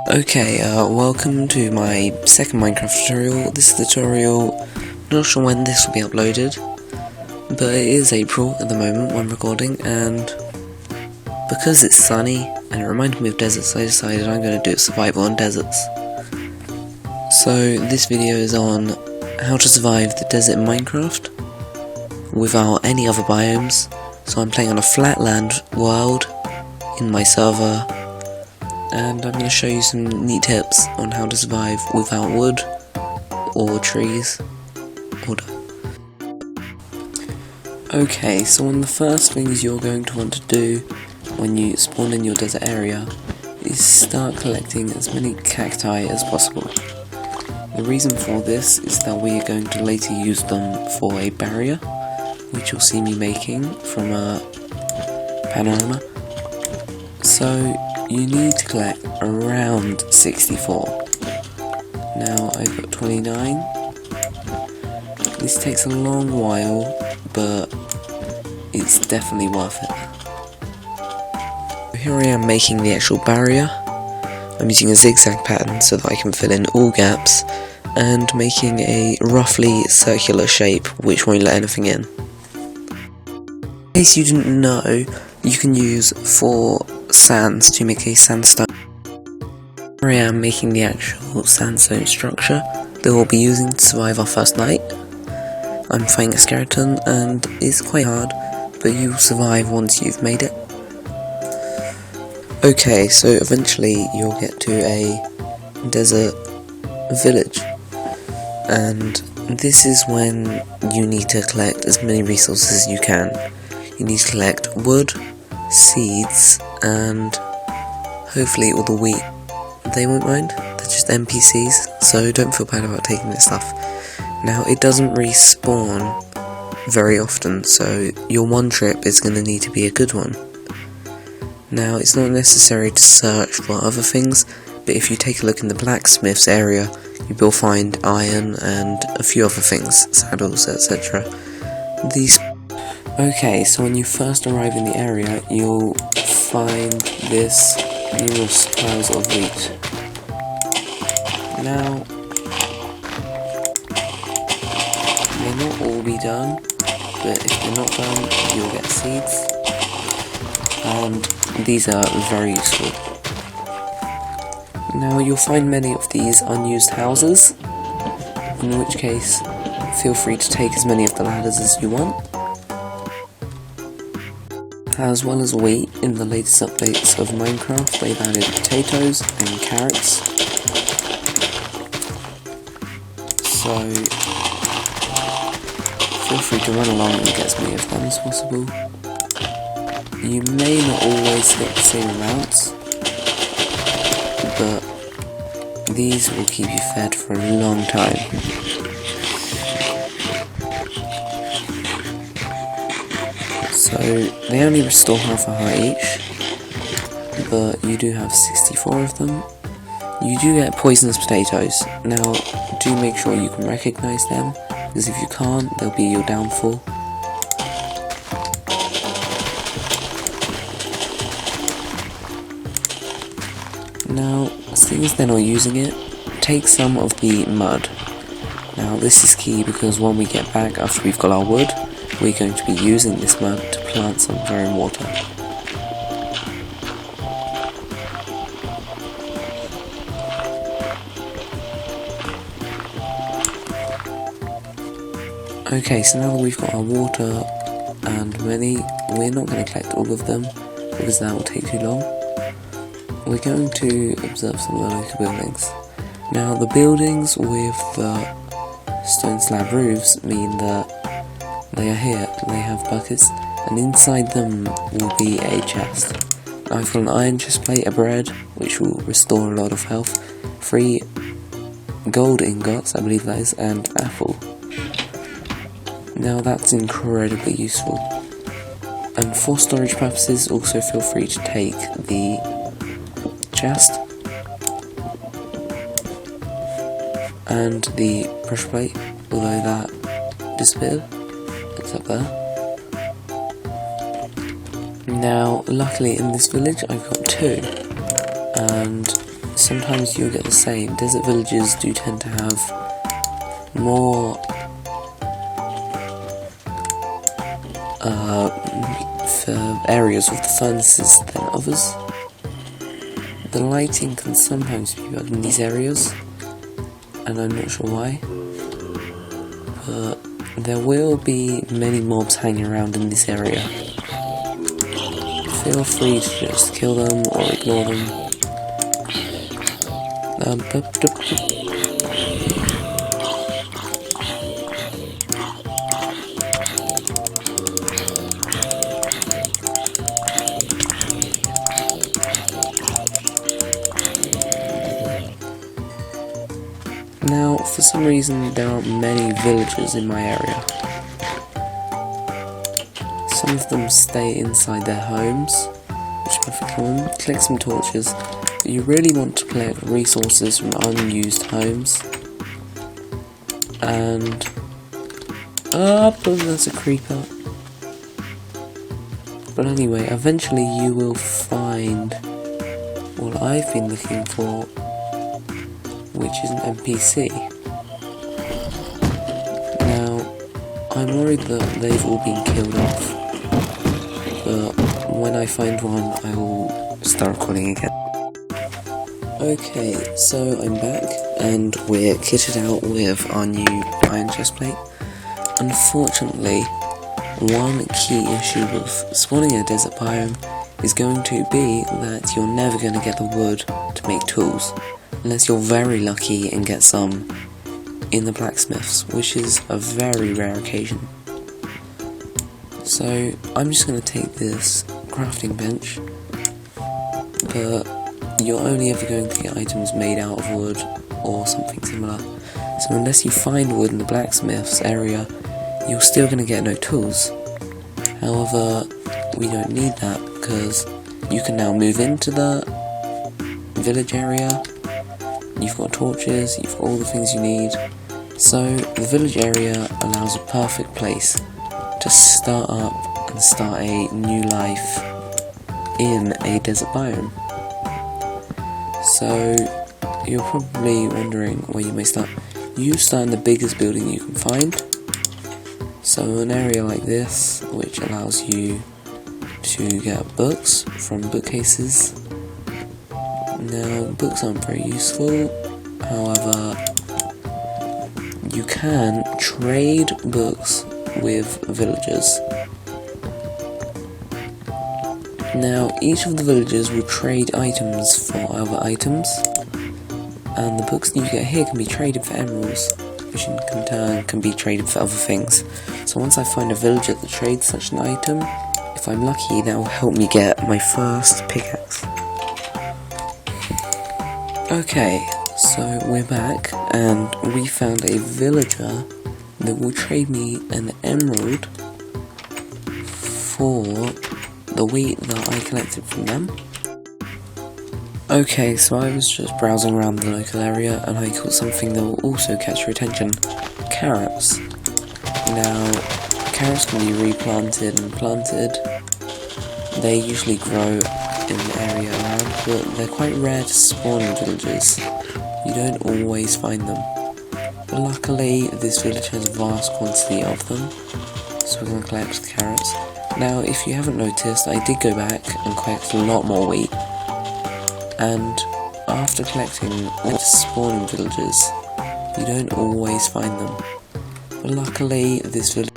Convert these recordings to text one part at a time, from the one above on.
Okay, welcome to my second Minecraft tutorial. This tutorial, I'm not sure when this will be uploaded, but it is April at the moment when I'm recording, and because it's sunny and it reminded me of deserts, I decided I'm going to do a survival on deserts. So this video is on how to survive the desert in Minecraft without any other biomes. So I'm playing on a flatland world in my server, and I'm going to show you some neat tips on how to survive without wood, or trees, or Okay, so one of the first things you're going to want to do when you spawn in your desert area is start collecting as many cacti as possible. The reason for this is that we are going to later use them for a barrier, which you'll see me making from a panorama. So you need to collect around 64. Now I've got 29. This takes a long while, but it's definitely worth it. Here I am making the actual barrier. I'm using a zigzag pattern so that I can fill in all gaps, and making a roughly circular shape which won't let anything in. In case you didn't know, you can use 4 sands to make a sandstone. Here I am making the actual sandstone structure that we'll be using to survive our first night. I'm fighting a skeleton and it's quite hard, but you'll survive once you've made it. Okay, so eventually you'll get to a desert village, and this is when you need to collect as many resources as you can. You need to collect wood, seeds, and hopefully all the wheat. They won't mind, they're just NPCs, so don't feel bad about taking this stuff. Now, it doesn't respawn very often, so your one trip is going to need to be a good one. Now, it's not necessary to search for other things, but if you take a look in the blacksmith's area, you will find iron and a few other things, saddles, etc. Okay, so when you first arrive in the area, you'll find this numerous piles of wheat. Now, they may not all be done, but if they're not done, you'll get seeds, and these are very useful. Now, you'll find many of these unused houses, in which case, feel free to take as many of the ladders as you want. As well as wheat, in the latest updates of Minecraft, they've added potatoes and carrots. So feel free to run along and get as many of them as possible. You may not always get the same amounts, but these will keep you fed for a long time. So they only restore half a heart each, but you do have 64 of them. You do get poisonous potatoes. Now, do make sure you can recognise them, because if you can't, they'll be your downfall. Now, seeing as they're not using it, take some of the mud. Now, this is key because when we get back after we've got our wood, we're going to be using this mud to plant some of our own water. Okay, so now that we've got our water and many, we're not going to collect all of them because that will take too long. We're going to observe some of the local buildings. Now, the buildings with the stone slab roofs mean that they are here, they have buckets, and inside them will be a chest. I've got an iron chest plate, a bread, which will restore a lot of health, 3 gold ingots, I believe that is, and apple. Now that's incredibly useful. And for storage purposes, also feel free to take the chest and the pressure plate, although that disappeared. It's up there. Now, luckily in this village I've got 2, and sometimes you'll get the same. Desert villages do tend to have more areas with the furnaces than others. The lighting can sometimes be bad in these areas, and I'm not sure why, but there will be many mobs hanging around in this area. Feel free to just kill them or ignore them. Now, for some reason, there aren't many villagers in my area. Some of them stay inside their homes, which is perfectly common. Collect some torches. But you really want to collect resources from unused homes. And... oh, there's a creeper. But anyway, eventually you will find what I've been looking for, which is an NPC. Now, I'm worried that they've all been killed off, but when I find one, I will start recording again. Okay, so I'm back, and we're kitted out with our new iron chestplate. Unfortunately, one key issue with spawning a desert biome is going to be that you're never going to get the wood to make tools, unless you're very lucky and get some in the blacksmiths, which is a very rare occasion. So I'm just going to take this crafting bench, but you're only ever going to get items made out of wood or something similar. So unless you find wood in the blacksmiths area, you're still going to get no tools. However, we don't need that because you can now move into the village area. You've got torches, you've got all the things you need. So the village area allows a perfect place to start up and start a new life in a desert biome. So you're probably wondering where you may start. You start in the biggest building you can find. So an area like this, which allows you to get books from bookcases. Now, books aren't very useful, however, you can trade books with villagers. Now, each of the villagers will trade items for other items, and the books that you get here can be traded for emeralds, which in turn can be traded for other things. So once I find a villager that trades such an item, if I'm lucky, that will help me get my first pickaxe. Okay, so we're back, and we found a villager that will trade me an emerald for the wheat that I collected from them. Okay, so I was just browsing around the local area and I caught something that will also catch your attention. Carrots. Now, carrots can be replanted and planted. They usually grow in the area around, but they're quite rare to spawn in villages. You don't always find them. But luckily, this village has a vast quantity of them, so we're going to collect the carrots. Now, if you haven't noticed, I did go back and collect a lot more wheat. And after collecting all spawning villages, you don't always find them. But luckily, this village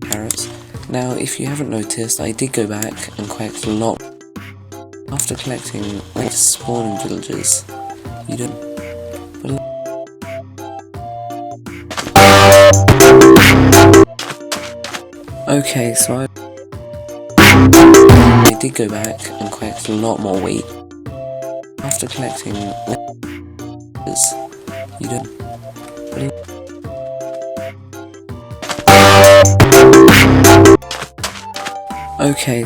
carrots. Now, if you haven't noticed, I did go back and collect a lot. After collecting all spawning villages, you don't. But okay, so I did go back and collect a lot more wheat. After collecting all you don't. Okay,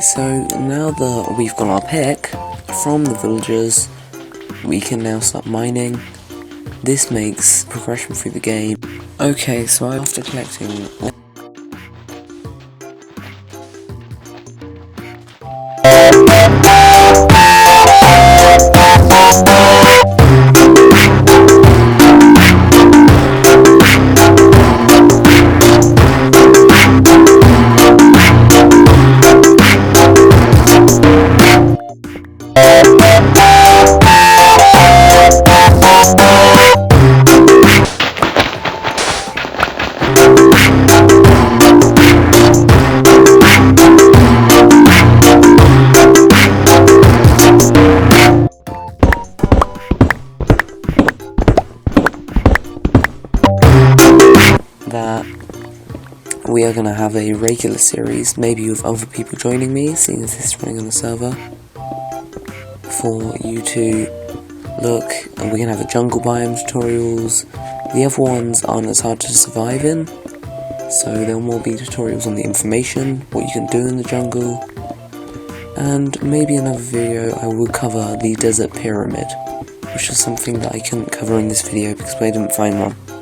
so now that we've got our pick from the villagers, we can now start mining. This makes progression through the game. Okay, so after collecting we are going to have a regular series, maybe with other people joining me, seeing as this is running on the server, for you to look. And we're going to have the jungle biome tutorials. The other ones aren't as hard to survive in, so there will more be tutorials on the information, what you can do in the jungle, and maybe another video I will cover the desert pyramid, which is something that I couldn't cover in this video because I didn't find one.